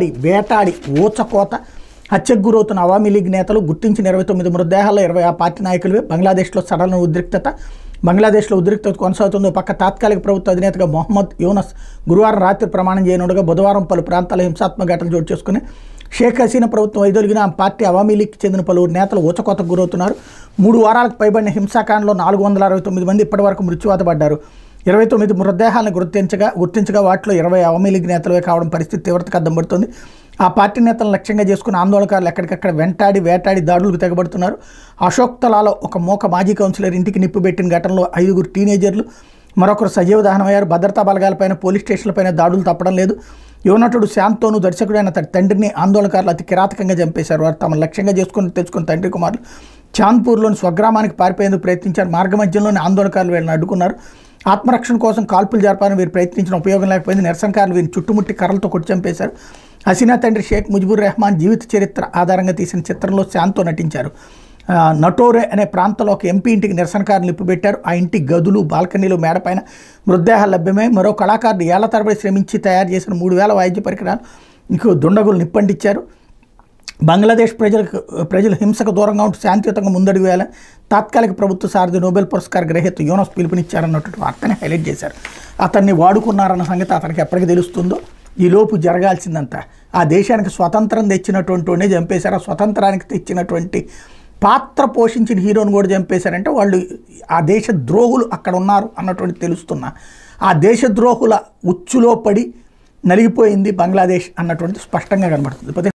వేటాడి ఊచకోత హత్యకు గురవుతున్న అవామీ లీగ్ నేతలు గుర్తించిన 29 మృతదేహాల్లో 20 ఆ పార్టీ నాయకులవే. బంగ్లాదేశ్లో సడలిన ఉద్రిక్తత. బంగ్లాదేశ్లో ఉద్రిక్తత కొనసాగుతుందో పక్క తాత్కాలిక ప్రభుత్వ అధినేతగా మొహమ్మద్ యూనస్ గురువారం రాత్రి ప్రమాణం చేయనుండగా బుధవారం పలు ప్రాంతాల్లో హింసాత్మక ఘటనలు చోటు చేసుకుని షేక్ హసీనా ప్రభుత్వం వైదొలిగిన ఆ పార్టీ అవామీ లీగ్కి చెందిన పలువురు నేతలు ఊచకోతకు గురవుతున్నారు. 3 వారాలకు పైబడిన హింసాకాండలో 469 మంది ఇప్పటివరకు మృత్యువాత పడ్డారు. 29 మృతదేహాలను గుర్తించగా వాటిలో 20 అవామీ లీగ్ నేతలవే కావడం పరిస్థితి తీవ్రతకు అద్దం పడుతుంది. ఆ పార్టీ నేతలను లక్ష్యంగా చేసుకుని ఆందోళనకారులు ఎక్కడికక్కడ వేటాడి దాడులకు తెగబడుతున్నారు. అశోక్ తలాలో ఒక మూక మాజీ కౌన్సిలర్ ఇంటికి నిప్పు పెట్టిన ఘటనలో 5 టీనేజర్లు మరొకరు సజీవ దహనమయ్యారు. భద్రతా బలగాలపైన పోలీస్ స్టేషన్లపైన దాడులు తప్పడం లేదు. యువనటుడు శ్యామ్తోనూ దర్శకుడైన తన తండ్రిని ఆందోళనకారులు అతి కిరాతకంగా చంపేశారు. వారు తమ లక్ష్యంగా తెచ్చుకున్న తండ్రి కుమారులు చాంద్పూర్లోని స్వగ్రామానికి పారిపోయేందుకు ప్రయత్నించారు. మార్గమధ్యంలోని ఆందోళనకారులు వీళ్ళని అడ్డుకున్నారు. ఆత్మరక్షణ కోసం కాల్పులు జరపాలని వీరు ప్రయత్నించిన ఉపయోగం లేకపోయింది. నిరసనకారులు వీరిని చుట్టుముట్టి కర్రలతో కొట్టి చంపేశారు. హసీనా తండ్రి షేక్ ముజిబుర్ రెహమాన్ జీవిత చరిత్ర ఆధారంగా తీసిన చిత్రంలో శ్యామ్తో నటించారు. నటోరే అనే ప్రాంతంలో ఒక ఎంపీ ఇంటికి నిరసనకారులు నిప్పుపెట్టారు. ఆ ఇంటి గదులు, బాల్కనీలు, మేడపైన మృతదేహాలు లభ్యమై మరో కళాకారుడు ఏళ్ల తరబడి శ్రమించి తయారు చేసిన 3000 వాయిద్య పరికరాలు ఇంకో దుండగులు నిప్పంటించారు. బంగ్లాదేశ్ ప్రజలు హింసకు దూరంగా ఉంటూ శాంతియుతంగా ముందడుగు వేయాలని తాత్కాలిక ప్రభుత్వ సారథి నోబెల్ పురస్కార గ్రహీత యూనస్ పిలుపునిచ్చారన్నటువంటి వార్తని హైలైట్ చేశారు. అతన్ని వాడుకున్నారన్న సంగతి అతనికి ఎప్పటికీ తెలుస్తుందో ఈలోపు జరగాల్సిందంతా ఆ దేశానికి స్వతంత్రం తెచ్చినటువంటి చంపేశారు. ఆ స్వతంత్రానికి తెచ్చినటువంటి పాత్ర పోషించిన హీరోని కూడా చంపేశారంటే వాళ్ళు ఆ దేశ ద్రోహులు అక్కడ ఉన్నారు అన్నటువంటి తెలుస్తున్నా ఆ దేశ ద్రోహుల ఉచ్చులో పడి నలిగిపోయింది బంగ్లాదేశ్ అన్నటువంటి స్పష్టంగా కనబడుతుంది.